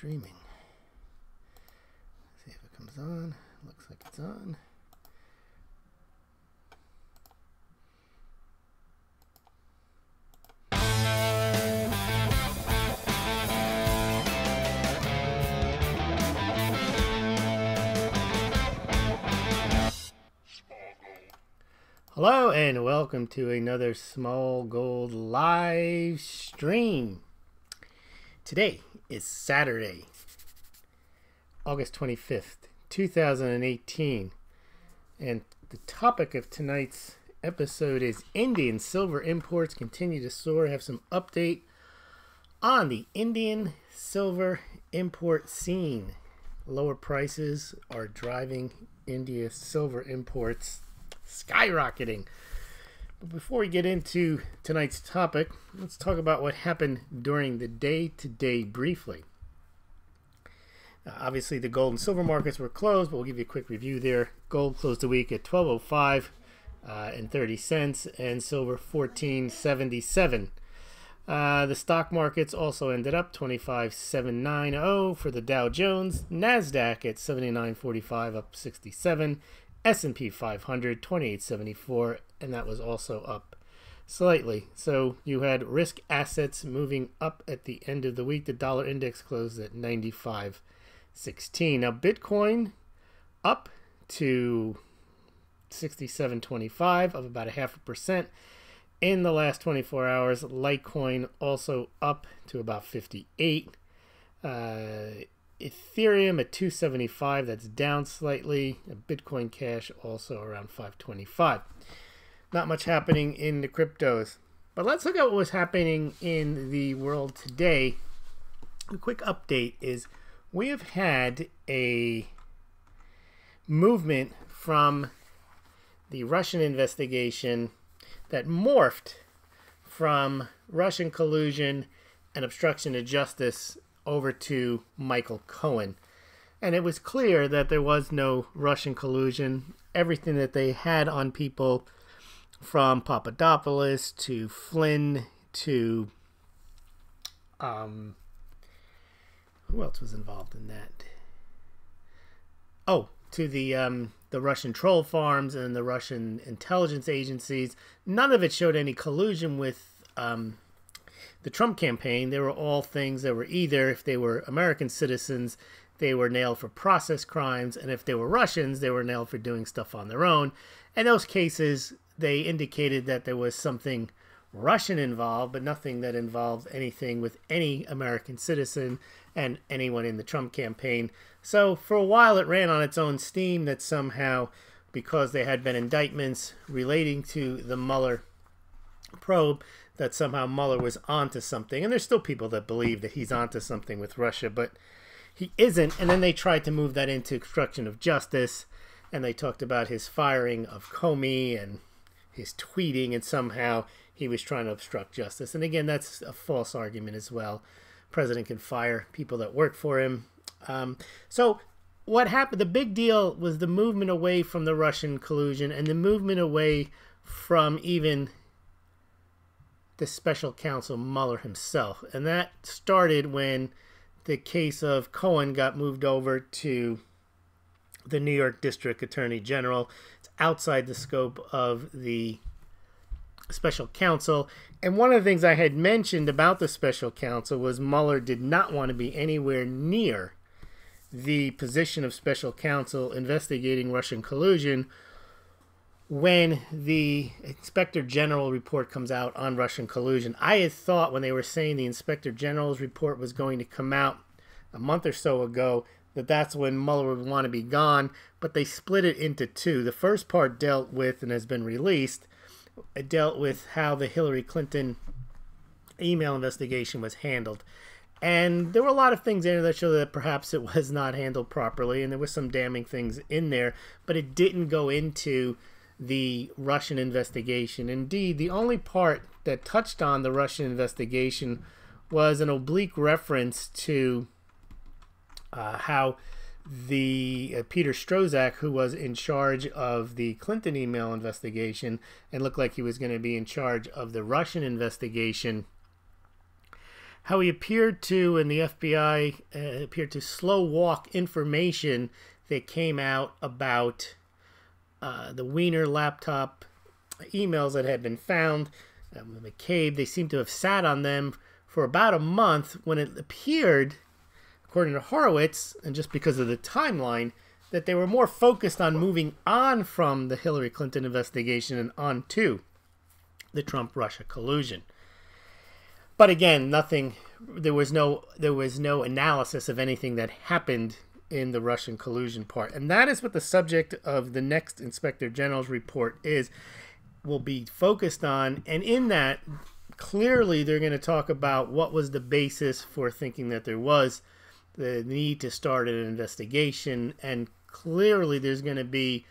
streaming. See if it comes on. Looks like it's on. Hello and welcome to another Smaulgld live stream. Today is Saturday, August 25th, 2018, and the topic of tonight's episode is Indian silver imports continue to soar. I have some update on the Indian silver import scene. Lower prices are driving India silver imports skyrocketing. But before we get into tonight's topic, let's talk about what happened during the day today briefly. Obviously, the gold and silver markets were closed, but we'll give you a quick review there. Gold closed the week at $12.05 and 30 cents, and silver $14.77. The stock markets also ended up 25,790 for the Dow Jones, Nasdaq at 79.45 up 67. S&P 500 2874, and that was also up slightly. So you had risk assets moving up at the end of the week. The dollar index closed at 95.16. Now Bitcoin up to 67.25, up about 0.5% in the last 24 hours. Litecoin also up to about 58. Ethereum at 275, that's down slightly. Bitcoin Cash also around 525. Not much happening in the cryptos. But let's look at what was happening in the world today. A quick update is we have had a movement from the Russian investigation that morphed from Russian collusion and obstruction of justice over to Michael Cohen. And it was clear that there was no Russian collusion. Everything that they had on people, from Papadopoulos to Flynn to who else was involved in that? Oh, to the Russian troll farms and the Russian intelligence agencies. None of it showed any collusion with the Trump campaign. They were all things that were either, if they were American citizens, they were nailed for process crimes, and if they were Russians, they were nailed for doing stuff on their own. In those cases, they indicated that there was something Russian involved, but nothing that involved anything with any American citizen and anyone in the Trump campaign. So for a while, it ran on its own steam that somehow, because there had been indictments relating to the Mueller probe, that somehow Mueller was onto something. And there's still people that believe that he's onto something with Russia, but he isn't. And then they tried to move that into obstruction of justice, and they talked about his firing of Comey and his tweeting, and somehow he was trying to obstruct justice. And again, that's a false argument as well. President can fire people that work for him. So what happened, the big deal was the movement away from the Russian collusion and the movement away from even the special counsel Mueller himself. And that started when the case of Cohen got moved over to the New York District Attorney General. It's outside the scope of the special counsel. And one of the things I had mentioned about the special counsel was Mueller did not want to be anywhere near the position of special counsel investigating Russian collusion when the Inspector General report comes out on Russian collusion. I had thought when they were saying the Inspector General's report was going to come out a month or so ago, that that's when Mueller would want to be gone, but they split it into two. The first part dealt with, and has been released, it dealt with how the Hillary Clinton email investigation was handled. And there were a lot of things in there that showed that perhaps it was not handled properly, and there were some damning things in there, but it didn't go into the Russian investigation. Indeed, the only part that touched on the Russian investigation was an oblique reference to how the Peter Strzok, who was in charge of the Clinton email investigation and looked like he was going to be in charge of the Russian investigation, how he appeared to, and the FBI appeared to slow walk information that came out about the Wiener laptop emails that had been found. McCabe, they seem to have sat on them for about a month when it appeared, according to Horowitz, and just because of the timeline, that they were more focused on moving on from the Hillary Clinton investigation and on to the Trump-Russia collusion. But again, there was no analysis of anything that happened in the Russian collusion part. And that is what the subject of the next Inspector General's report will be focused on. And in that, clearly they're going to talk about what was the basis for thinking that there was the need to start an investigation. And clearly there's going to be,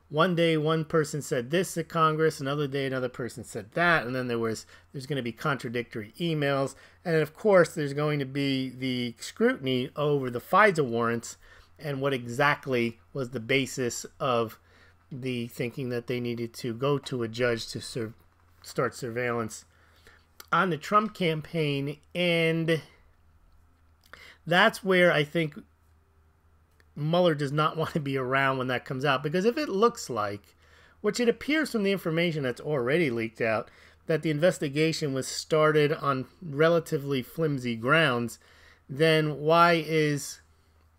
one day one person said this at Congress, another day another person said that, and then there's going to be contradictory emails. And of course there's going to be the scrutiny over the FISA warrants and what exactly was the basis of the thinking that they needed to go to a judge to start surveillance on the Trump campaign. And that's where I think Mueller does not want to be around when that comes out, because if it looks like, which it appears from the information that's already leaked out, that the investigation was started on relatively flimsy grounds, then why is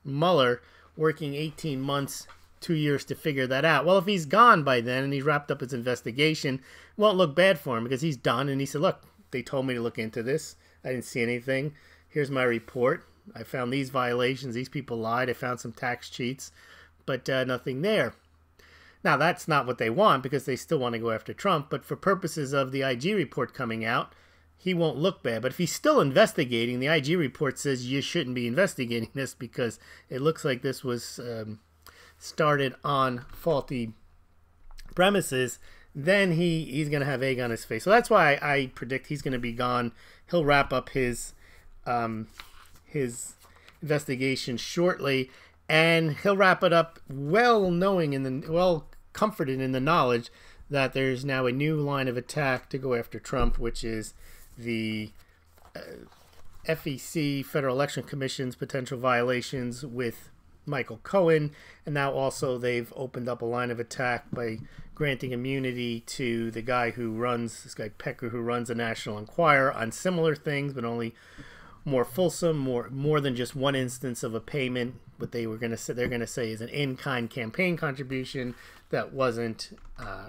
Mueller working 18 months, 2 years to figure that out? Well, if he's gone by then and he's wrapped up his investigation, it won't look bad for him because he's done, and he said, look, they told me to look into this. I didn't see anything. Here's my report. I found these violations. These people lied. I found some tax cheats, but nothing there. Now, that's not what they want because they still want to go after Trump. But for purposes of the IG report coming out, he won't look bad. But if he's still investigating, the IG report says you shouldn't be investigating this because it looks like this was started on faulty premises. Then he's going to have egg on his face. So that's why I predict he's going to be gone. He'll wrap up his investigation shortly, and he'll wrap it up well comforted in the knowledge that there's now a new line of attack to go after Trump, which is the FEC, Federal Election Commission's potential violations with Michael Cohen, and now also they've opened up a line of attack by granting immunity to the guy this guy Pecker, who runs the National Enquirer on similar things, but only more fulsome, more than just one instance of a payment. What they're going to say is an in-kind campaign contribution that wasn't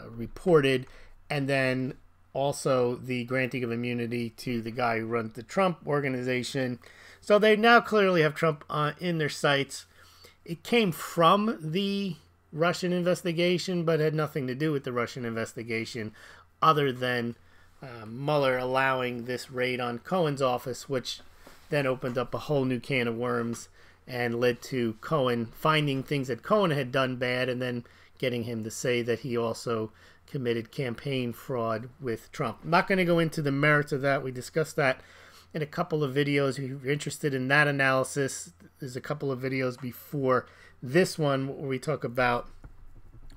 reported, and then also the granting of immunity to the guy who runs the Trump organization. So they now clearly have Trump in their sights. It came from the Russian investigation, but had nothing to do with the Russian investigation, other than Mueller allowing this raid on Cohen's office, which then opened up a whole new can of worms and led to Cohen finding things that Cohen had done bad and then getting him to say that he also committed campaign fraud with Trump. I'm not going to go into the merits of that. We discussed that in a couple of videos. If you're interested in that analysis, there's a couple of videos before this one where we talk about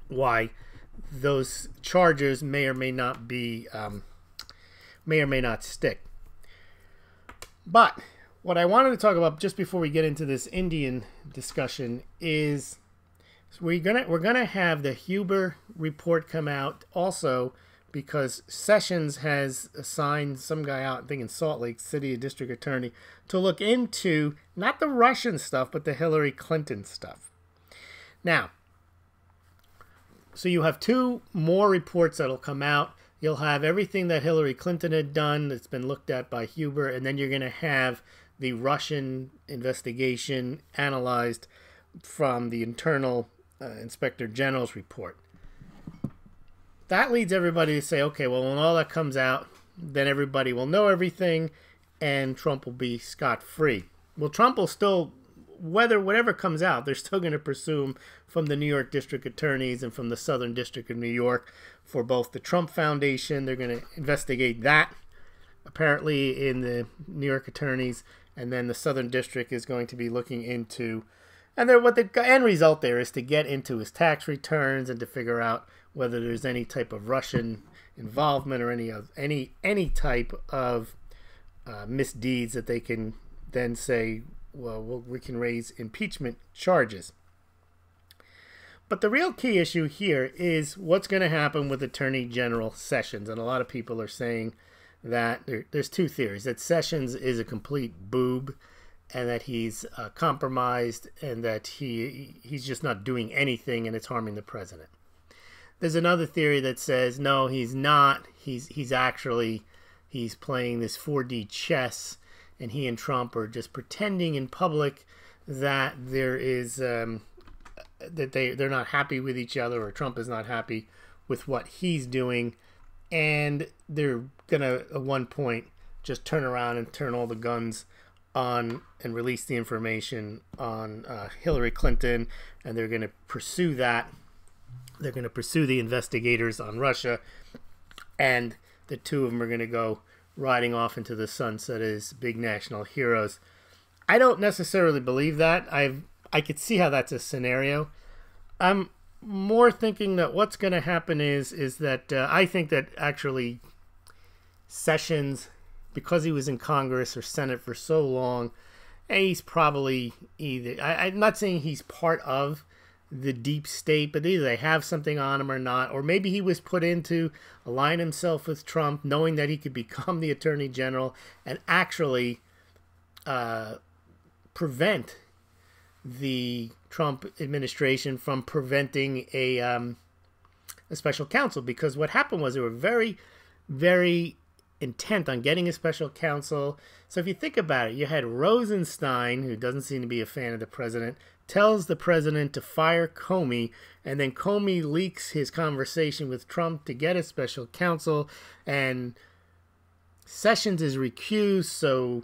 why those charges may or may not stick. But what I wanted to talk about just before we get into this Indian discussion is we're gonna have the Huber report come out also, because Sessions has assigned some guy out, I think in Salt Lake City, a district attorney, to look into not the Russian stuff but the Hillary Clinton stuff. Now, so you have two more reports that'll come out. You'll have everything that Hillary Clinton had done that's been looked at by Huber, and then you're going to have the Russian investigation analyzed from the internal Inspector General's report. That leads everybody to say, okay, well, when all that comes out, then everybody will know everything, and Trump will be scot-free. Well, Trump will still, whatever comes out, they're still going to pursue him from the New York District Attorneys and from the Southern District of New York for both the Trump Foundation. They're going to investigate that, apparently, in the New York Attorneys, and then the Southern District is going to be looking into, and what the end result there is to get into his tax returns and to figure out whether there's any type of Russian involvement or any type of misdeeds that they can then say, well, we can raise impeachment charges. But the real key issue here is what's going to happen with Attorney General Sessions. And a lot of people are saying that there's two theories, that Sessions is a complete boob and that he's compromised and that he's just not doing anything and it's harming the president. There's another theory that says, no, he's not. He's playing this 4D chess, and he and Trump are just pretending in public that there is that they're not happy with each other, or Trump is not happy with what he's doing, and they're gonna at one point just turn around and turn all the guns on and release the information on Hillary Clinton, and they're gonna pursue that. They're going to pursue the investigators on Russia, and the two of them are going to go riding off into the sunset as big national heroes. I don't necessarily believe that. I could see how that's a scenario. I'm more thinking that what's going to happen is that I think that actually Sessions, because he was in Congress or Senate for so long, he's probably either, I'm not saying he's part of the deep state, but either they have something on him or not, or maybe he was put in to align himself with Trump, knowing that he could become the Attorney General and actually prevent the Trump administration from preventing a special counsel. Because what happened was they were very, very intent on getting a special counsel. So if you think about it, you had Rosenstein, who doesn't seem to be a fan of the president, tells the president to fire Comey, and then Comey leaks his conversation with Trump to get a special counsel, and Sessions is recused, so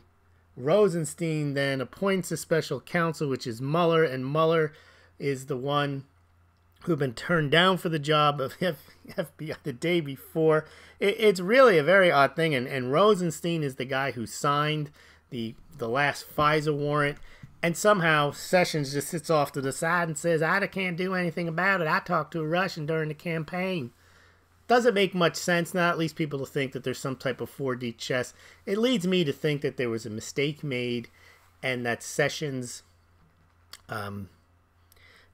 Rosenstein then appoints a special counsel, which is Mueller, and Mueller is the one who'd been turned down for the job of FBI the day before. It's really a very odd thing, and Rosenstein is the guy who signed the last FISA warrant, and somehow Sessions just sits off to the side and says, I can't do anything about it. I talked to a Russian during the campaign. Doesn't make much sense. Now at least people to think that there's some type of 4D chess. It leads me to think that there was a mistake made and that Sessions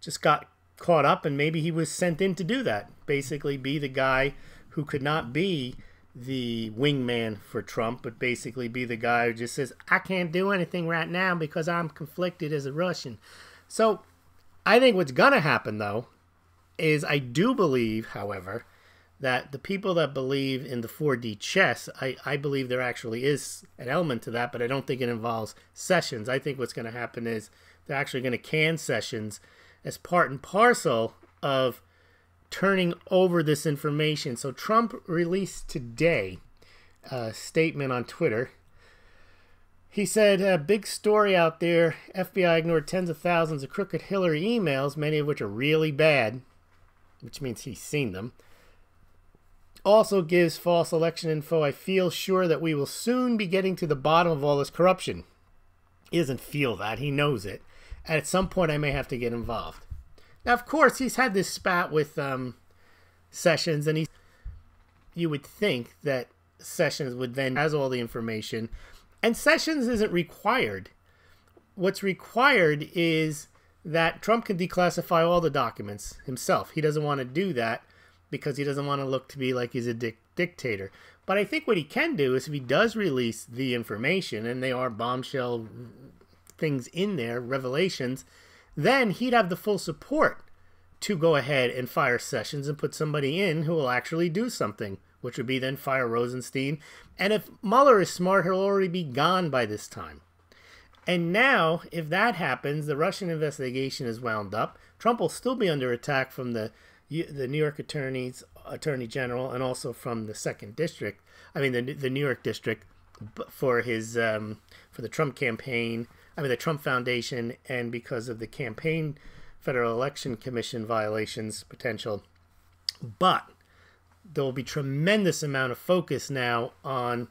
just got caught up, and maybe he was sent in to do that. Basically be the guy who could not be the wingman for Trump, but basically be the guy who just says, I can't do anything right now because I'm conflicted as a Russian. So I think what's going to happen, though, is I do believe, however, that the people that believe in the 4D chess, I believe there actually is an element to that, but I don't think it involves Sessions. I think what's going to happen is they're actually going to can Sessions as part and parcel of turning over this information. So Trump released today a statement on Twitter. He said, a big story out there. FBI ignored tens of thousands of crooked Hillary emails, many of which are really bad, which means he's seen them. Also gives false election info. I feel sure that we will soon be getting to the bottom of all this corruption. He doesn't feel that. He knows it. And at some point, I may have to get involved. Now, of course, he's had this spat with Sessions, and you would think that Sessions would then has all the information, and Sessions isn't required. What's required is that Trump can declassify all the documents himself. He doesn't want to do that because he doesn't want to look to be like he's a dictator. But I think what he can do is if he does release the information, and they are bombshell things in there, revelations, then he'd have the full support to go ahead and fire Sessions and put somebody in who will actually do something, which would be then fire Rosenstein. And if Mueller is smart, he'll already be gone by this time. And now, if that happens, the Russian investigation is wound up. Trump will still be under attack from the New York Attorney General, and also from the the New York District, for his for the Trump campaign. The Trump Foundation, and because of the campaign Federal Election Commission violations potential. But there will be tremendous amount of focus now on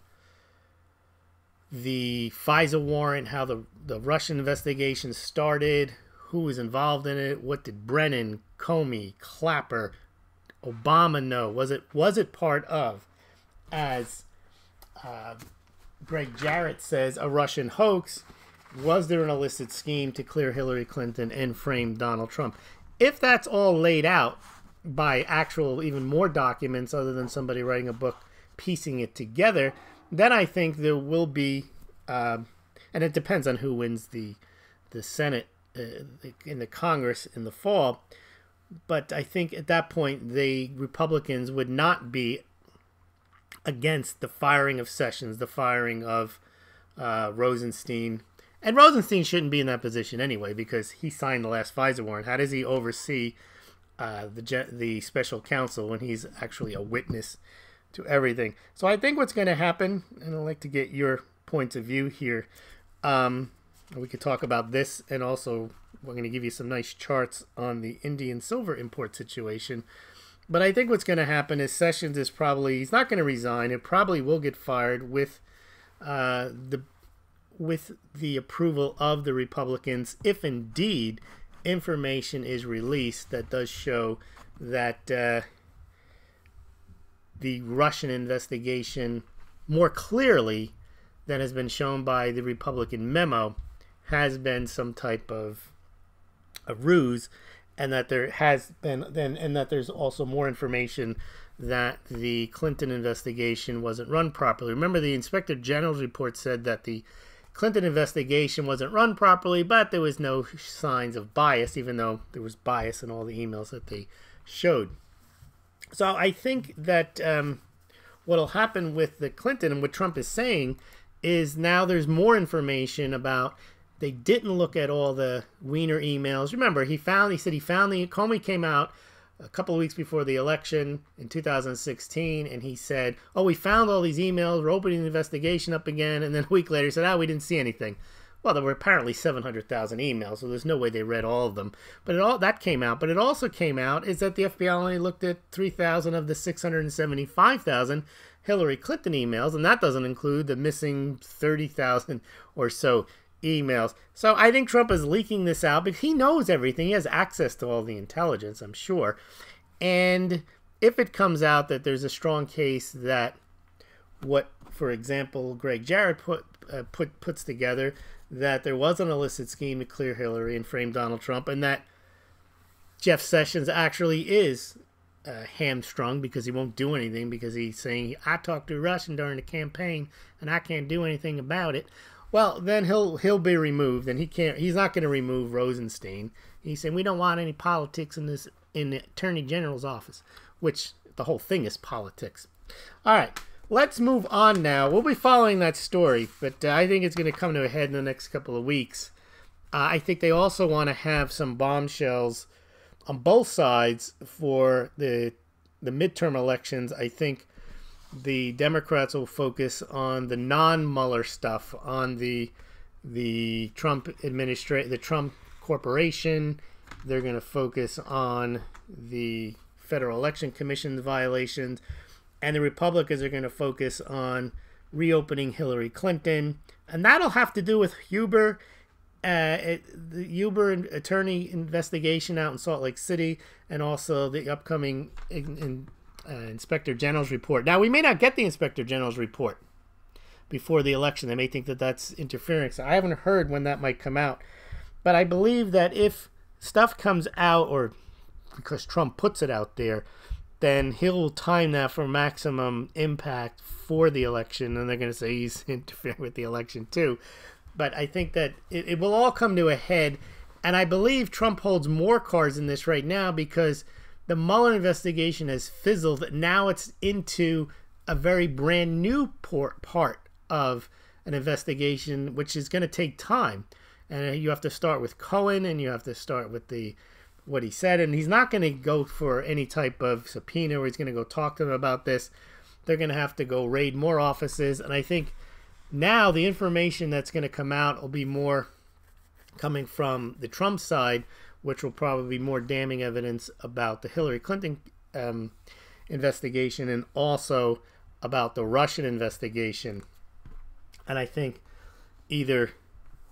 the FISA warrant, how the Russian investigation started, who was involved in it, what did Brennan, Comey, Clapper, Obama know? Was it part of, as Greg Jarrett says a Russian hoax. Was there an illicit scheme to clear Hillary Clinton and frame Donald Trump? If that's all laid out by actual, even more documents other than somebody writing a book, piecing it together, then I think there will be, and it depends on who wins the Senate in the Congress in the fall, but I think at that point the Republicans would not be against the firing of Sessions, the firing of Rosenstein. And Rosenstein shouldn't be in that position anyway because he signed the last FISA warrant. How does he oversee the special counsel when he's actually a witness to everything? So I think what's going to happen, and I'd like to get your points of view here. We could talk about this, and also we're going to give you some nice charts on the Indian silver import situation. But I think what's going to happen is Sessions is probably, he's not going to resign. It probably will get fired with the approval of the Republicans, if indeed information is released that does show that the Russian investigation more clearly than has been shown by the Republican memo has been some type of a ruse, and that there has been and that there's also more information that the Clinton investigation wasn't run properly. Remember, the Inspector General's report said that the Clinton investigation wasn't run properly, but there was no signs of bias, even though there was bias in all the emails that they showed. So I think that what will happen with the Clinton and what Trump is saying is now there's more information about they didn't look at all the Weiner emails. Remember, he said he found Comey came out a couple of weeks before the election in 2016, and he said, oh, we found all these emails, we're opening the investigation up again, and then a week later he said, oh, we didn't see anything. Well, there were apparently 700,000 emails, so there's no way they read all of them. But that came out. But it also came out is that the FBI only looked at 3,000 of the 675,000 Hillary Clinton emails, and that doesn't include the missing 30,000 or so emails. So I think Trump is leaking this out because he knows everything. He has access to all the intelligence, I'm sure. And if it comes out that there's a strong case that what, for example, Greg Jarrett puts together, that there was an illicit scheme to clear Hillary and frame Donald Trump, and that Jeff Sessions actually is hamstrung because he won't do anything because he's saying, I talked to a Russian during the campaign and I can't do anything about it. Well, then he'll be removed, and he's not going to remove Rosenstein. He's saying we don't want any politics in the Attorney General's office, which the whole thing is politics. All right, let's move on now. We'll be following that story, but I think it's going to come to a head in the next couple of weeks. I think they also want to have some bombshells on both sides for the midterm elections. I think the Democrats will focus on the non-Mueller stuff, on the Trump administration, the Trump corporation. They're going to focus on the Federal Election Commission violations, and the Republicans are going to focus on reopening Hillary Clinton, and that'll have to do with Huber, the Huber attorney investigation out in Salt Lake City, and also the upcoming Inspector General's report. Now, we may not get the Inspector General's report before the election. They may think that that's interference. I haven't heard when that might come out. But I believe that if stuff comes out, or because Trump puts it out there, then he'll time that for maximum impact for the election, and they're going to say he's interfering with the election too. But I think that it will all come to a head, and I believe Trump holds more cards in this right now because the Mueller investigation has fizzled. Now it's into a very brand new part of an investigation, which is going to take time. And you have to start with Cohen, and you have to start with what he said. And he's not going to go for any type of subpoena where he's going to go talk to them about this. They're going to have to go raid more offices. And I think now the information that's going to come out will be more coming from the Trump side, which will probably be more damning evidence about the Hillary Clinton investigation and also about the Russian investigation. And I think either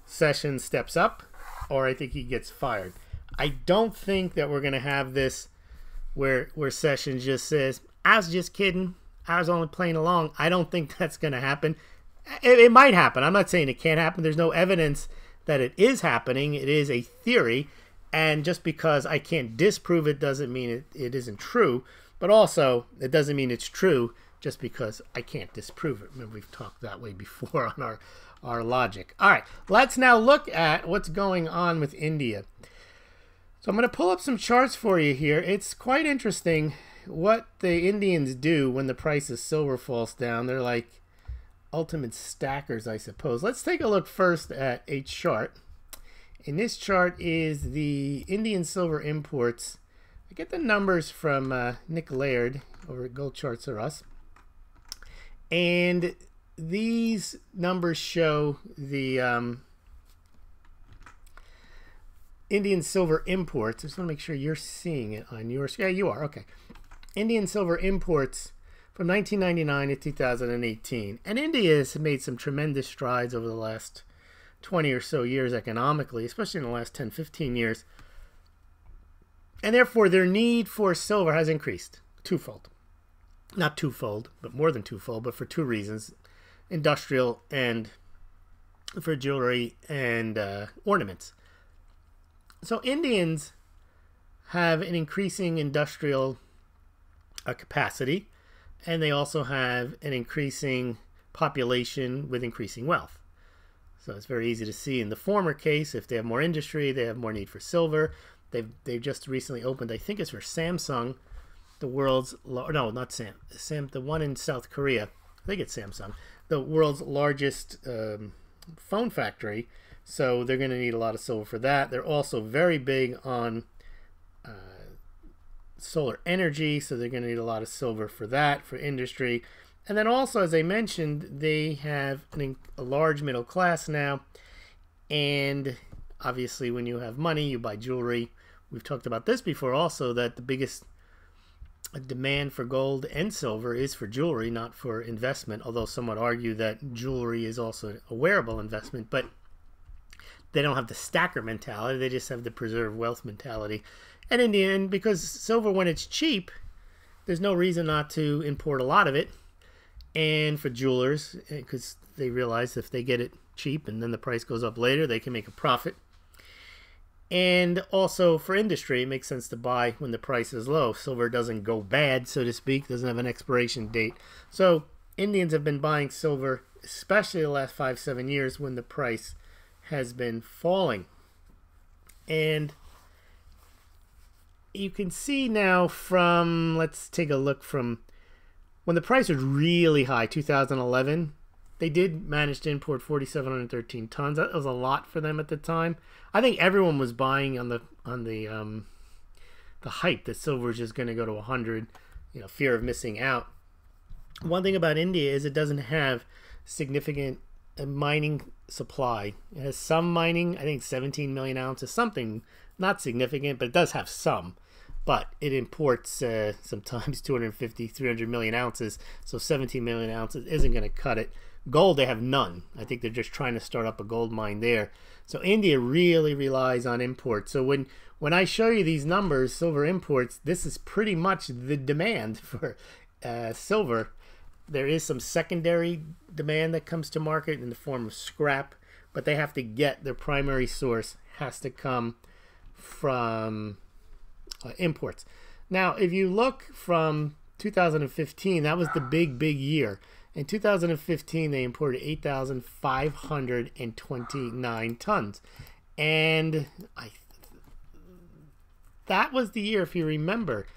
Sessions steps up or I think he gets fired. I don't think that we're going to have this where Sessions just says, I was just kidding, I was only playing along. I don't think that's going to happen. It might happen. I'm not saying it can't happen. There's no evidence that it is happening. It is a theory. And just because I can't disprove it doesn't mean it isn't true. But also, it doesn't mean it's true just because I can't disprove it. Remember, we've talked that way before on our logic. All right, let's now look at what's going on with India. So I'm going to pull up some charts for you here. It's quite interesting what the Indians do when the price of silver falls down. They're like ultimate stackers, I suppose. Let's take a look first at a chart. And this chart is the Indian silver imports. I get the numbers from Nick Laird over at Gold Charts R Us. And these numbers show the Indian silver imports. I just want to make sure you're seeing it on yours. Yeah, you are. Okay. Indian silver imports from 1999 to 2018. And India has made some tremendous strides over the last 20 or so years economically, especially in the last 10, 15 years. And therefore, their need for silver has increased twofold. Not twofold, but more than twofold, but for two reasons. Industrial and for jewelry and ornaments. So Indians have an increasing industrial capacity, and they also have an increasing population with increasing wealth. So it's very easy to see in the former case, if they have more industry, they have more need for silver. They've just recently opened, I think it's for Samsung, the world's, no, not the one in South Korea. I think it's Samsung, the world's largest phone factory. So they're going to need a lot of silver for that. They're also very big on solar energy, so they're going to need a lot of silver for that, for industry. And then also, as I mentioned, they have a large middle class now. And obviously, when you have money, you buy jewelry. We've talked about this before also, that the biggest demand for gold and silver is for jewelry, not for investment. Although some would argue that jewelry is also a wearable investment. But they don't have the stacker mentality. They just have the preserve wealth mentality. And in the end, because silver, when it's cheap, there's no reason not to import a lot of it. And for jewelers, because they realize if they get it cheap and then the price goes up later, they can make a profit. And also for industry, it makes sense to buy when the price is low. Silver doesn't go bad, so to speak, doesn't have an expiration date. So Indians have been buying silver, especially the last 5-7 years when the price has been falling. And you can see now from, let's take a look from when the price was really high, 2011, they did manage to import 4,713 tons. That was a lot for them at the time. I think everyone was buying on the hype that silver is just going to go to 100, fear of missing out. One thing about India is it doesn't have significant mining supply. It has some mining, I think 17 million ounces, something not significant, but it does have some. But it imports sometimes 250, 300 million ounces, so 17 million ounces isn't going to cut it. Gold, they have none. I think they're just trying to start up a gold mine there. So India really relies on imports. So when I show you these numbers, silver imports, this is pretty much the demand for silver. There is some secondary demand that comes to market in the form of scrap, but they have to get their primary source has to come from imports. Now, if you look from 2015, that was the big year. In 2015, they imported 8,529 tons. And that was the year, if you remember,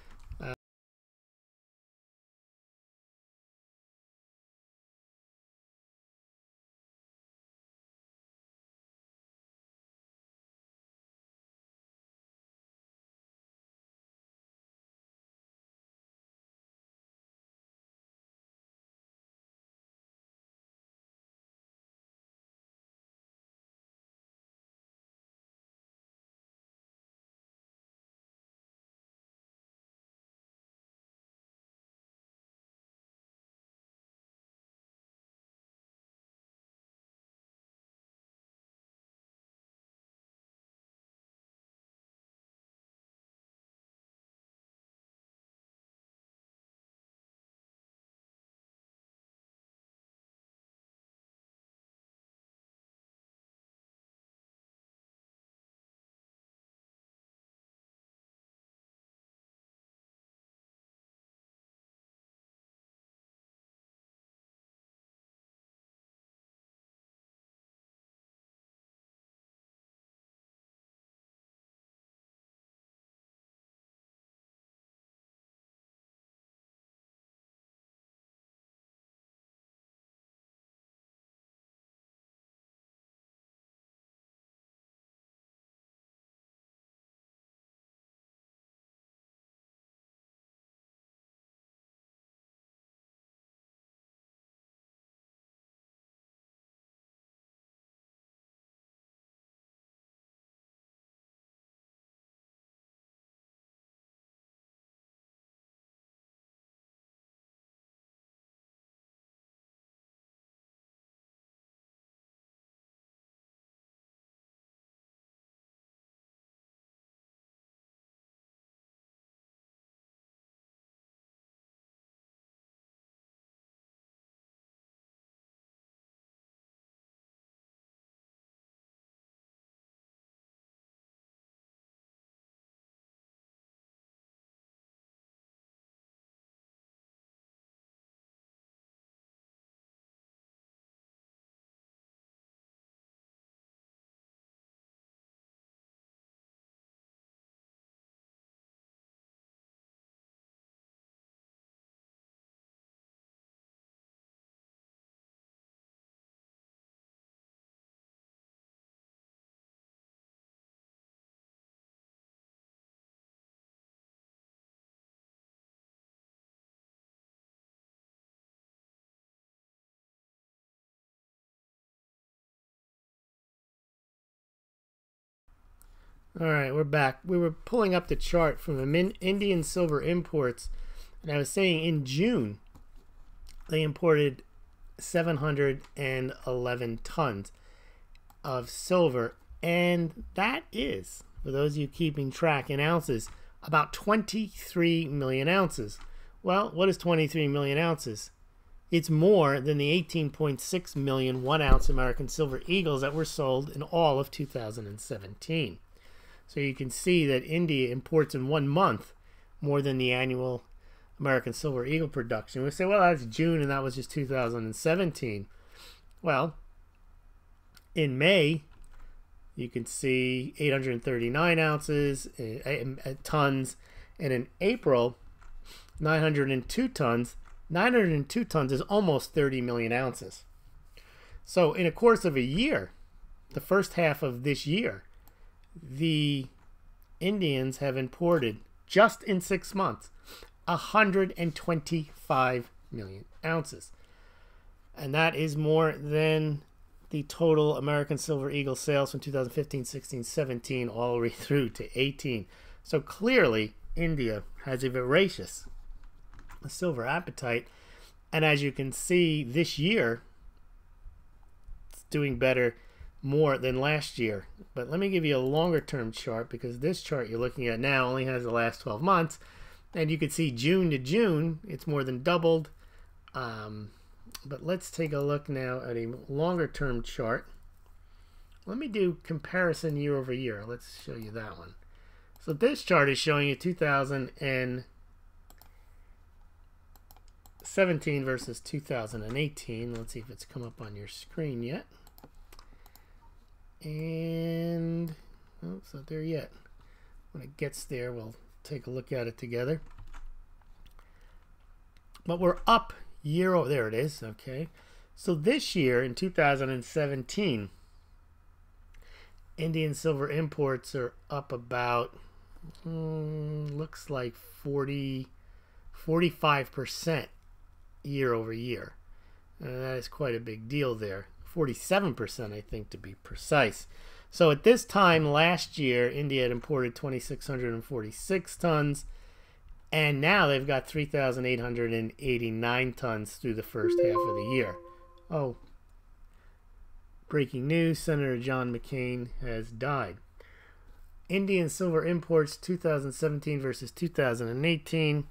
All right, we're back. We were pulling up the chart from Indian silver imports, and I was saying in June they imported 711 tons of silver, and that is, for those of you keeping track in ounces, about 23 million ounces. Well, what is 23 million ounces? It's more than the 18.6 million 1 ounce American Silver Eagles that were sold in all of 2017. So you can see that India imports in 1 month more than the annual American Silver Eagle production. We say, well, that's June and that was just 2017. Well, in May, you can see 839 ounces, tons, and in April, 902 tons. 902 tons is almost 30 million ounces. So in a course of a year, the first half of this year, the Indians have imported, just in 6 months, 125 million ounces. And that is more than the total American Silver Eagle sales from 2015, 16, 17, all the way through to 18. So clearly, India has a voracious silver appetite. And as you can see, this year, it's doing better more than last year. But let me give you a longer term chart, because this chart you're looking at now only has the last 12 months, and you can see June to June it's more than doubled. But let's take a look now at a longer term chart. Let me do comparison year over year. Let's show you that one. So this chart is showing you 2017 versus 2018. Let's see if it's come up on your screen yet. And oh, it's not there yet. When it gets there, we'll take a look at it together. But we're up year over there. It is okay. So this year in 2017, Indian silver imports are up about looks like 45% year over year. That is quite a big deal there. 47%, I think, to be precise. So at this time last year, India had imported 2,646 tons, and now they've got 3,889 tons through the first half of the year. Oh, breaking news, Senator John McCain has died. Indian silver imports 2017 versus 2018. And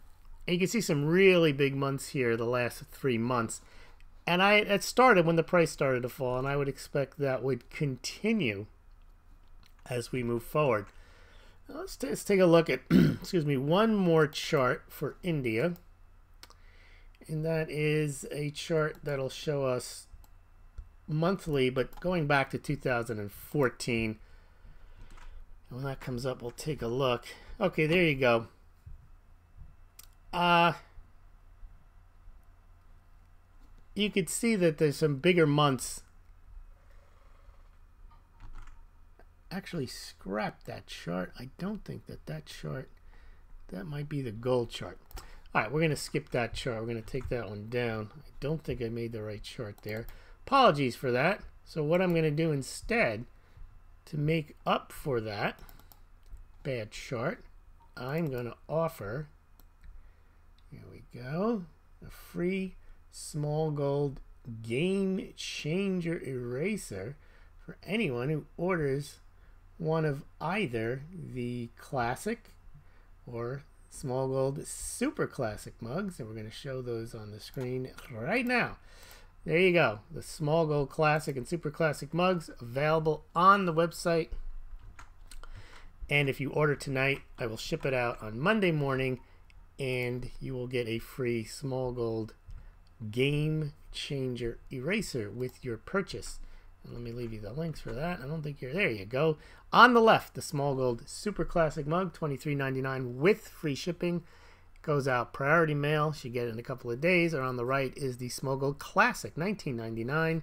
you can see some really big months here the last 3 months. And it started when the price started to fall, and I would expect that would continue as we move forward. Let's take a look at excuse me, one more chart for India, and that is a chart that'll show us monthly, but going back to 2014. And when that comes up, we'll take a look. Okay, there you go. You could see that there's some bigger months. Actually, scrap that chart. I don't think that chart, that might be the gold chart. All right, we're going to skip that chart. We're going to take that one down. I don't think I made the right chart there. Apologies for that. So what I'm going to do instead, to make up for that bad chart, I'm going to offer, here we go, a free Smaulgld game changer eraser for anyone who orders one of either the classic or Smaulgld super classic mugs, and we're going to show those on the screen right now. There you go, the Smaulgld classic and super classic mugs available on the website. And if you order tonight, I will ship it out on Monday morning, and you will get a free Smaulgld game changer eraser with your purchase. And let me leave you the links for that. I don't think you're there. You go. On the left, the Smaulgld super classic mug, $23.99 with free shipping. Goes out priority mail. Should get it in a couple of days. Or on the right is the Smaulgld classic, $19.99.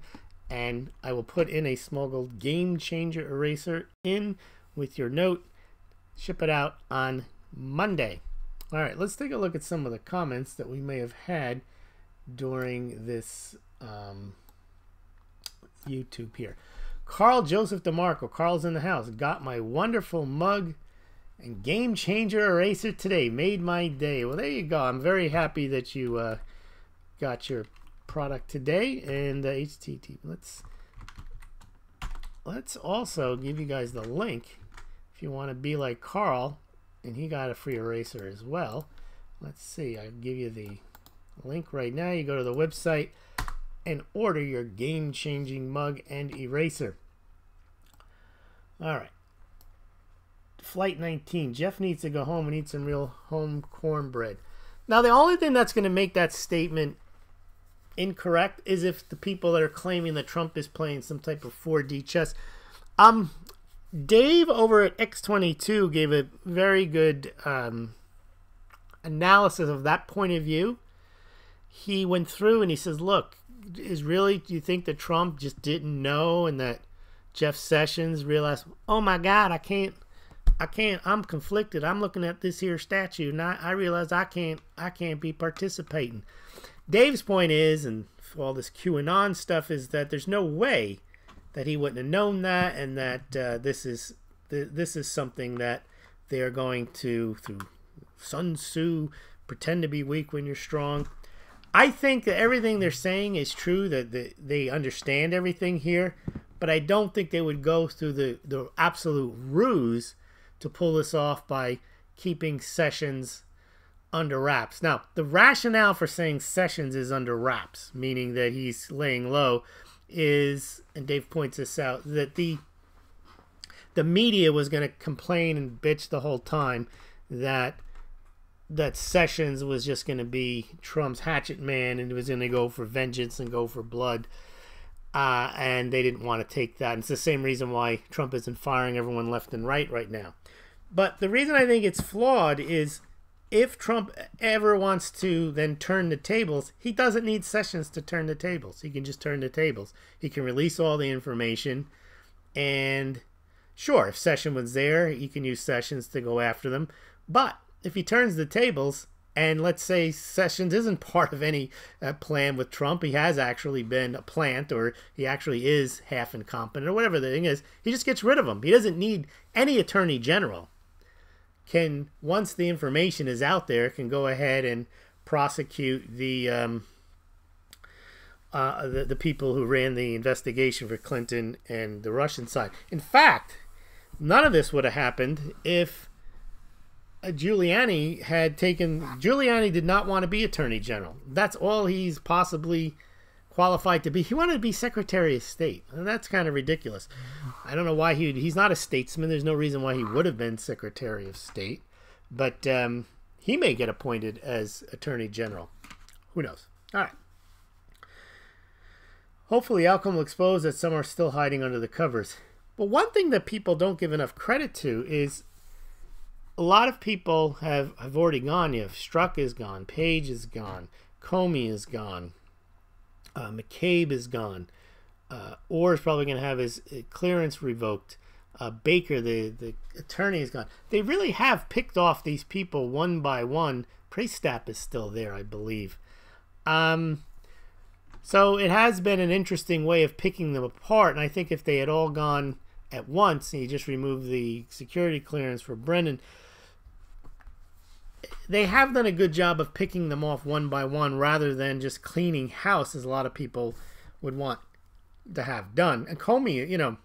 And I will put in a Smaulgld game changer eraser in with your note. Ship it out on Monday. All right, let's take a look at some of the comments that we may have had during this YouTube here. Carl Joseph DeMarco, Carl's in the house, got my wonderful mug and game changer eraser today. Made my day. Well, there you go. I'm very happy that you got your product today. And HTT. Let's also give you guys the link if you want to be like Carl, and he got a free eraser as well. Let's see. I'll give you the link right now. You go to the website and order your game-changing mug and eraser. All right. Flight 19. Jeff needs to go home and eat some real home cornbread. Now, the only thing that's going to make that statement incorrect is if the people that are claiming that Trump is playing some type of 4D chess. Dave over at X22 gave a very good analysis of that point of view. He went through and he says, look, do you think that Trump just didn't know and that Jeff Sessions realized, oh my God, I can't, I'm conflicted. I'm looking at this here statute and I realize I can't be participating. Dave's point is, and all this QAnon stuff, is that there's no way that he wouldn't have known that, and that this is something that they are going to, through Sun Tzu, pretend to be weak when you're strong. I think that everything they're saying is true, that they understand everything here, but I don't think they would go through the absolute ruse to pull this off by keeping Sessions under wraps. Now, the rationale for saying Sessions is under wraps, meaning that he's laying low, is, and Dave points this out, that the media was going to complain and bitch the whole time that Sessions was just going to be Trump's hatchet man and was going to go for vengeance and go for blood. And they didn't want to take that. And it's the same reason why Trump isn't firing everyone left and right now. But the reason I think it's flawed is if Trump ever wants to then turn the tables, he doesn't need Sessions to turn the tables. He can just turn the tables. He can release all the information. And sure, if Sessions was there, he can use Sessions to go after them. But if he turns the tables, and let's say Sessions isn't part of any plan with Trump, he has actually been a plant, or he actually is half incompetent, or whatever the thing is, he just gets rid of him. He doesn't need any attorney general. Can, once the information is out there, can go ahead and prosecute the people who ran the investigation for Clinton and the Russian side. In fact, none of this would have happened if Giuliani did not want to be Attorney General. That's all he's possibly qualified to be. He wanted to be Secretary of State, and that's kind of ridiculous. I don't know why he's not a statesman. There's no reason why he would have been Secretary of State, but he may get appointed as Attorney General. Who knows? All right. Hopefully, the outcome will expose that some are still hiding under the covers. But one thing that people don't give enough credit to is a lot of people have already gone. You have Strzok is gone, Page is gone, Comey is gone, McCabe is gone, Orr is probably going to have his clearance revoked. Baker, the attorney, is gone. They really have picked off these people one by one. Priestap is still there, I believe. So it has been an interesting way of picking them apart, and I think if they had all gone at once and you just removed the security clearance for Brennan, they have done a good job of picking them off one by one rather than just cleaning house, as a lot of people would want to have done. And Comey,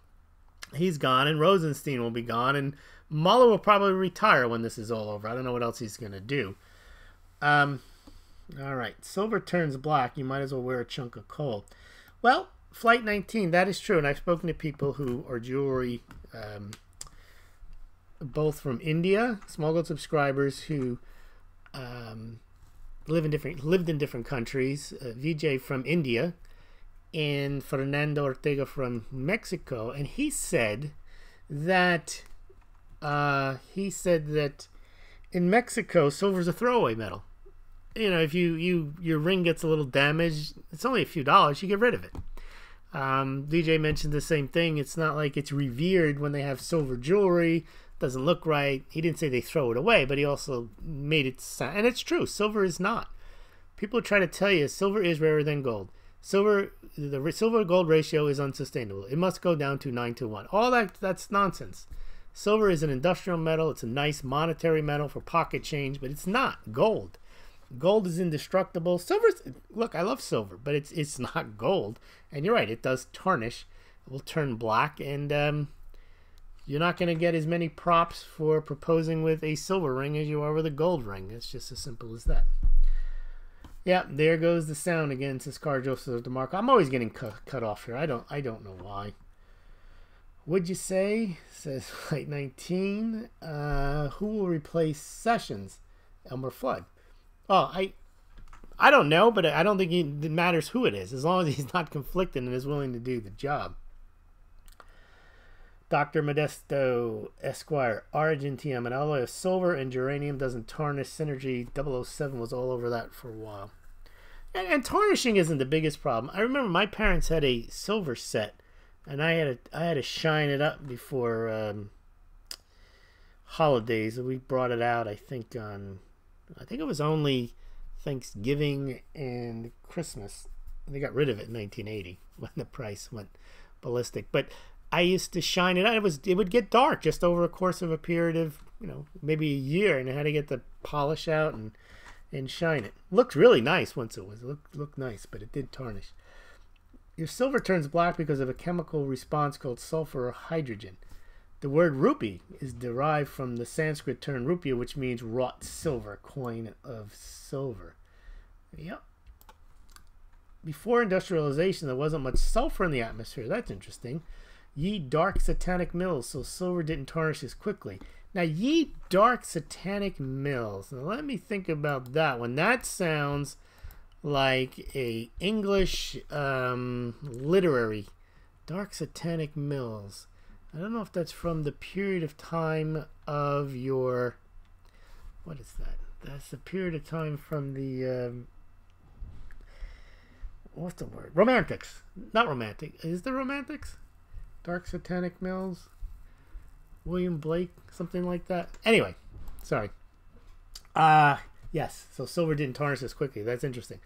he's gone, and Rosenstein will be gone, and Mueller will probably retire when this is all over. I don't know what else he's going to do. All right, silver turns black. You might as well wear a chunk of coal. Well, Flight 19, that is true, and I've spoken to people who are jewelry, both from India, Smaulgld subscribers who lived in different countries. Vijay from India and Fernando Ortega from Mexico, and he said that in Mexico, silver's a throwaway metal. If your ring gets a little damaged, it's only a few dollars, you get rid of it. DJ mentioned the same thing. It's not like it's revered when they have silver jewelry. Doesn't look right. He didn't say they throw it away, but he also made it sound, and it's true, silver is not. People try to tell you silver is rarer than gold. Silver, the silver-gold ratio is unsustainable. It must go down to 9-1. All that's nonsense. Silver is an industrial metal. It's a nice monetary metal for pocket change, but it's not gold. Gold is indestructible. Silver's, look, I love silver, but it's not gold. And you're right, it does tarnish. It will turn black, and you're not going to get as many props for proposing with a silver ring as you are with a gold ring. It's just as simple as that. Yeah, there goes the sound again, says Carl Joseph DeMarco. I'm always getting cut off here. I don't know why. Would you say, says Light 19, who will replace Sessions? Elmer Flood. Oh, I don't know, but I don't think it matters who it is, as long as he's not conflicted and is willing to do the job. Dr. Modesto Esquire, Argentium, an alloy of silver and geranium doesn't tarnish. Synergy 007 was all over that for a while. And tarnishing isn't the biggest problem. I remember my parents had a silver set, and I had to shine it up before holidays. We brought it out, I think it was only Thanksgiving and Christmas. They got rid of it in 1980 when the price went ballistic. But I used to shine it out. It would get dark just over a course of a period of, maybe a year, and I had to get the polish out and shine it. Looked really nice once it was. It looked nice, but it did tarnish. Your silver turns black because of a chemical response called sulfur or hydrogen. The word rupee is derived from the Sanskrit term rupiah, which means wrought silver, coin of silver. Yep. Before industrialization, there wasn't much sulfur in the atmosphere. That's interesting. Ye dark satanic mills, so silver didn't tarnish as quickly. Now, ye dark satanic mills. Now, let me think about that one. That sounds like a English literary. Dark satanic mills. I don't know if that's from the period of time of your... What is that? That's the period of time from the... what's the word? Romantics. Not romantic. Is there romantics? Dark satanic mills? William Blake? Something like that? Anyway. Sorry. Yes. So silver didn't tarnish as quickly. That's interesting.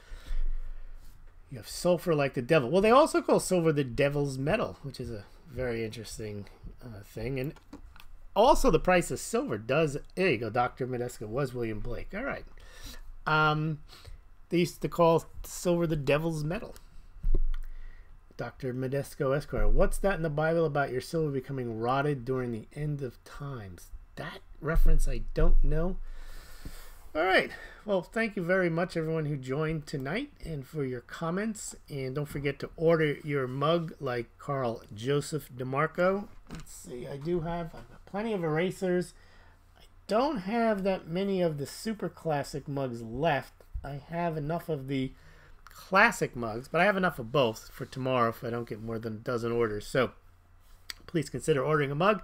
You have sulfur like the devil. Well, they also call silver the devil's metal, which is a very interesting thing. And also the price of silver does... There you go. Dr. Modesto was William Blake. All right. They used to call silver the devil's metal. Dr. Modesto Esquire. What's that in the Bible about your silver becoming rotted during the end of times? That reference I don't know. All right. Well, thank you very much, everyone who joined tonight, and for your comments. And don't forget to order your mug like Carl Joseph DeMarco. Let's see. I've got plenty of erasers. I don't have that many of the super classic mugs left. I have enough of the classic mugs, but I have enough of both for tomorrow if I don't get more than a dozen orders. So please consider ordering a mug,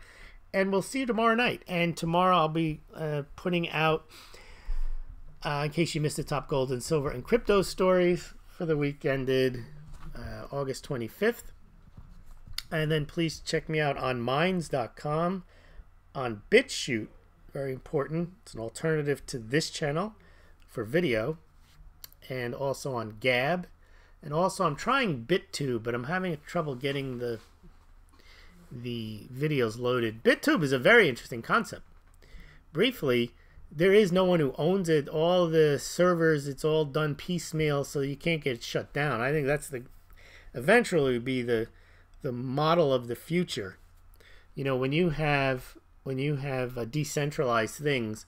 and we'll see you tomorrow night. And tomorrow I'll be putting out, in case you missed the top gold and silver and crypto stories for the week ended August 25th. And then please check me out on minds.com, on BitChute, very important. It's an alternative to this channel for video, and also on Gab. And also I'm trying BitTube, but I'm having trouble getting the videos loaded. BitTube is a very interesting concept. Briefly, there is no one who owns it. All the servers, it's all done piecemeal, so you can't get it shut down. I think that's eventually be the model of the future. When you have decentralized things,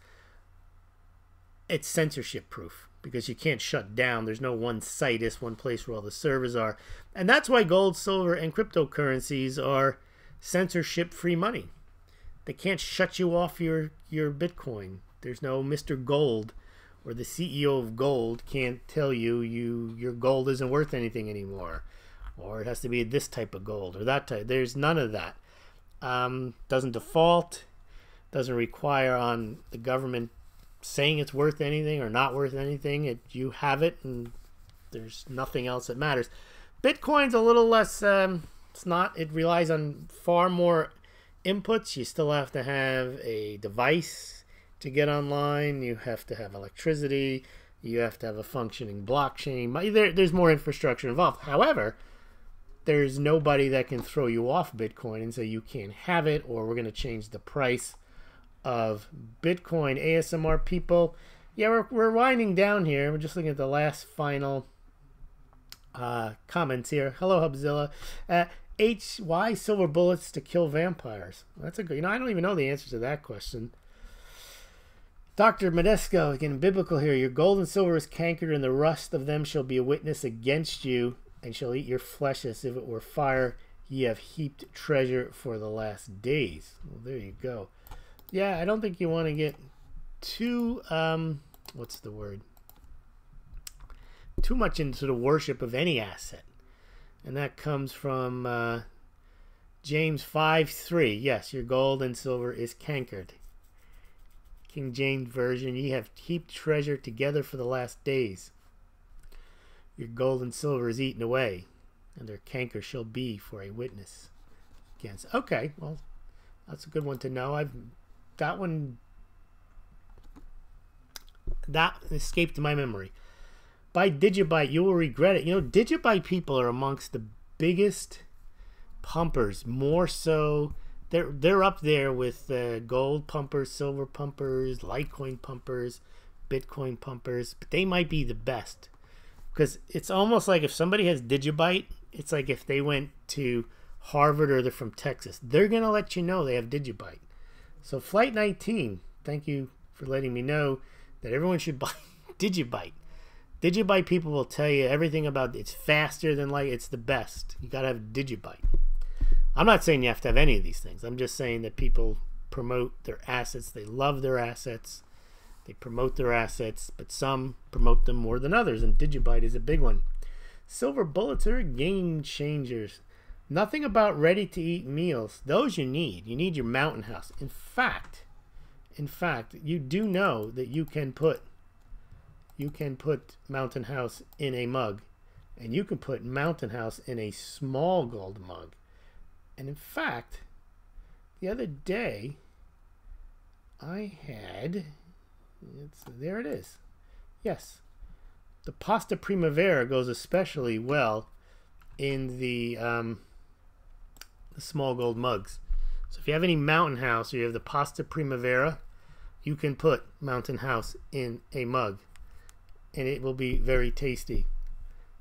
it's censorship proof, because you can't shut down. There's no one site, it's one place where all the servers are. And that's why gold, silver, and cryptocurrencies are censorship-free money. They can't shut you off your Bitcoin. There's no Mr. Gold, or the CEO of gold can't tell you your gold isn't worth anything anymore, or it has to be this type of gold or that type. There's none of that. Doesn't default, doesn't require on the government saying it's worth anything or not worth anything. You have it, and there's nothing else that matters. Bitcoin's a little less, it's not. It relies on far more inputs. You still have to have a device to get online. You have to have electricity. You have to have a functioning blockchain. There's more infrastructure involved. However, there's nobody that can throw you off Bitcoin and say you can't have it, or we're going to change the price of Bitcoin. ASMR people, yeah, we're winding down here. We're just looking at the last final comments here. Hello, Hubzilla. Why silver bullets to kill vampires? That's a good. I don't even know the answer to that question. Dr. Medesco, again, biblical here. Your gold and silver is cankered, and the rust of them shall be a witness against you, and shall eat your flesh as if it were fire. Ye have heaped treasure for the last days. Well, there you go. Yeah, I don't think you want to get too, what's the word? Too much into the worship of any asset. And that comes from James 5:3. Yes, your gold and silver is cankered. King James Version, ye have heaped treasure together for the last days. Your gold and silver is eaten away, and their canker shall be for a witness against. Okay, well, that's a good one to know. That escaped my memory. Buy Digibyte, you will regret it. Digibyte people are amongst the biggest pumpers, more so. They're up there with gold pumpers, silver pumpers, Litecoin pumpers, Bitcoin pumpers, but they might be the best. Because it's almost like if somebody has Digibyte, it's like if they went to Harvard or they're from Texas. They're going to let you know they have Digibyte. So Flight 19, thank you for letting me know that everyone should buy Digibyte. Digibyte people will tell you everything about it. It's faster than light. It's the best. You got to have Digibyte. I'm not saying you have to have any of these things. I'm just saying that people promote their assets. They love their assets. They promote their assets, but some promote them more than others, and Digibyte is a big one. Silver bullets are game changers. Nothing about ready-to-eat meals. Those you need. You need your mountain house. In fact, you do know that you can put mountain house in a mug, and you can put mountain house in a Smaulgld mug. And in fact, the other day, I had, there it is. Yes, the pasta primavera goes especially well in the Smaulgld mugs. So if you have any mountain house or you have the pasta primavera, you can put mountain house in a mug, and it will be very tasty.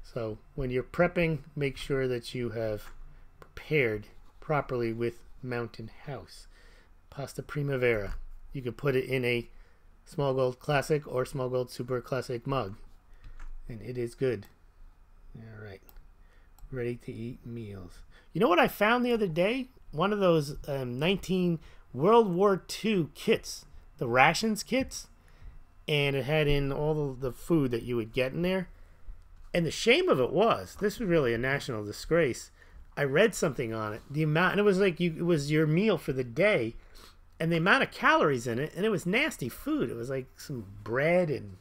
So when you're prepping, make sure that you have prepared properly with mountain house. Pasta primavera. You can put it in a Smaulgld classic or Smaulgld super classic mug, and it is good. All right, ready to eat meals. You know what I found the other day? One of those World War II kits, the rations kits, and it had in all the food that you would get in there. And the shame of it was, this was really a national disgrace. I read something on it, the amount, and it was like it was your meal for the day, and the amount of calories in it, and it was nasty food. It was like some bread, and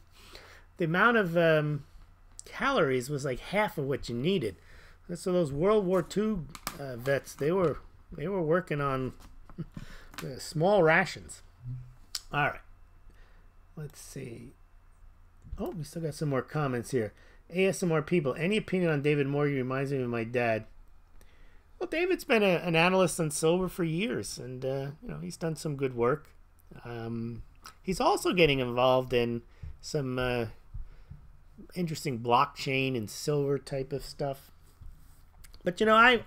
the amount of calories was like half of what you needed. And so those World War II vets, they were working on small rations. All right, let's see. Oh, we still got some more comments here. ASMR people, any opinion on David Morgan? Reminds me of my dad. Well, David's been an analyst on silver for years, and he's done some good work. He's also getting involved in some interesting blockchain and silver type of stuff. But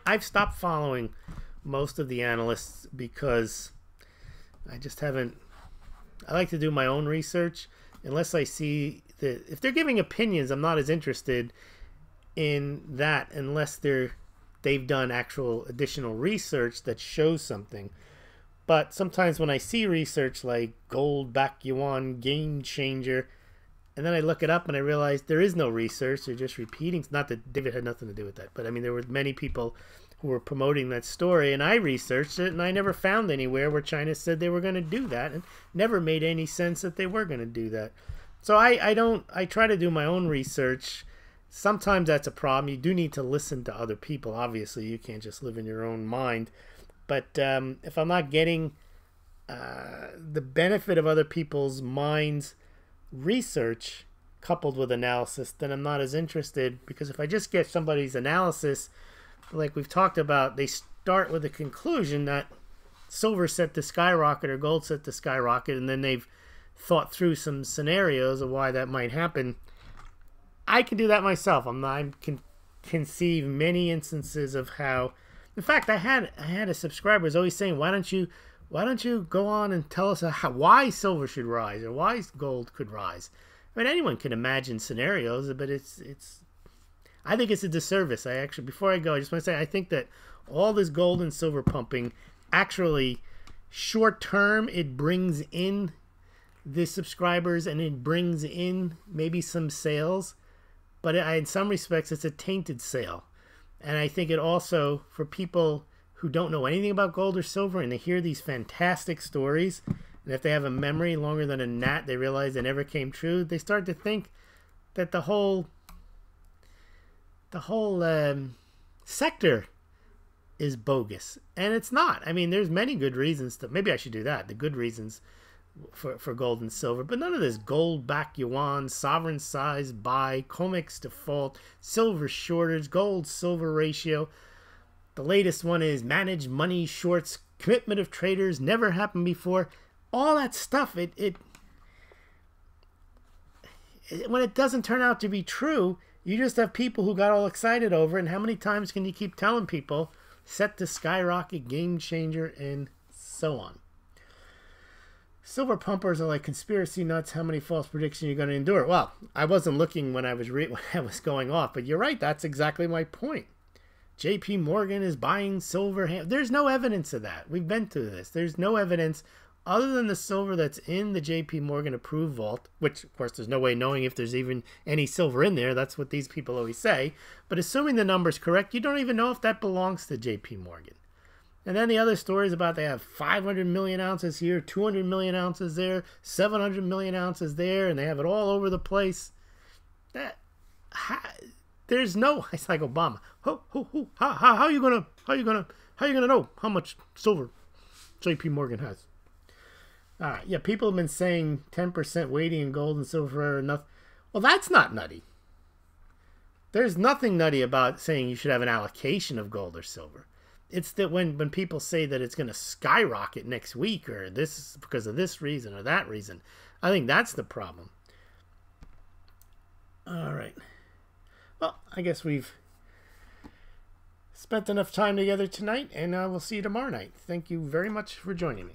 I've stopped following most of the analysts because I just haven't. I like to do my own research. Unless I see that if they're giving opinions, I'm not as interested in that unless they've done actual additional research that shows something. But sometimes when I see research like gold back yuan game changer, and then I look it up and I realize there is no research, they're just repeating. Not that David had nothing to do with that, but I mean there were many people who were promoting that story, and I researched it, and I never found anywhere where China said they were going to do that, and never made any sense that they were going to do that. So I try to do my own research. Sometimes that's a problem. You do need to listen to other people. Obviously, you can't just live in your own mind. But if I'm not getting the benefit of other people's minds research, coupled with analysis, then I'm not as interested, because if I just get somebody's analysis, like we've talked about, they start with the conclusion that silver set to skyrocket or gold set to skyrocket, and then they've thought through some scenarios of why that might happen. I can do that myself. I can conceive many instances of how. In fact, I had a subscriber who's always saying, "Why don't you go on and tell us why silver should rise or why gold could rise?" I mean, anyone can imagine scenarios, but it's. I think it's a disservice. Before I go, I just want to say I think that all this gold and silver pumping, actually, short term, it brings in the subscribers and it brings in maybe some sales, but in some respects, it's a tainted sale. And I think it also, for people who don't know anything about gold or silver and they hear these fantastic stories, and if they have a memory longer than a gnat, they realize they never came true, they start to think that the whole sector is bogus. And it's not. I mean, there's many good reasons maybe I should do that, the good reasons for gold and silver, but none of this gold back yuan, sovereign size buy, COMEX default, silver shortage, gold silver ratio. The latest one is managed money shorts, commitment of traders, never happened before. All that stuff, it when it doesn't turn out to be true, you just have people who got all excited over it. And how many times can you keep telling people set to skyrocket, game changer, and so on? Silver pumpers are like conspiracy nuts. How many false predictions are you going to endure? Well, I wasn't looking when I was going off, but you're right. That's exactly my point. JP Morgan is buying silver. There's no evidence of that. We've been through this. There's no evidence other than the silver that's in the JP Morgan approved vault, which, of course, there's no way knowing if there's even any silver in there. That's what these people always say. But assuming the number's correct, you don't even know if that belongs to JP Morgan. And then the other stories about they have 500 million ounces here, 200 million ounces there, 700 million ounces there, and they have it all over the place. There's no. It's like Obama. How you gonna know how much silver JP Morgan has? All right, yeah, people have been saying 10% weighting in gold and silver are enough. Well, that's not nutty. There's nothing nutty about saying you should have an allocation of gold or silver. It's that when people say that it's going to skyrocket next week or this is because of this reason or that reason, I think that's the problem. All right. Well, I guess we've spent enough time together tonight, and I will see you tomorrow night. Thank you very much for joining me.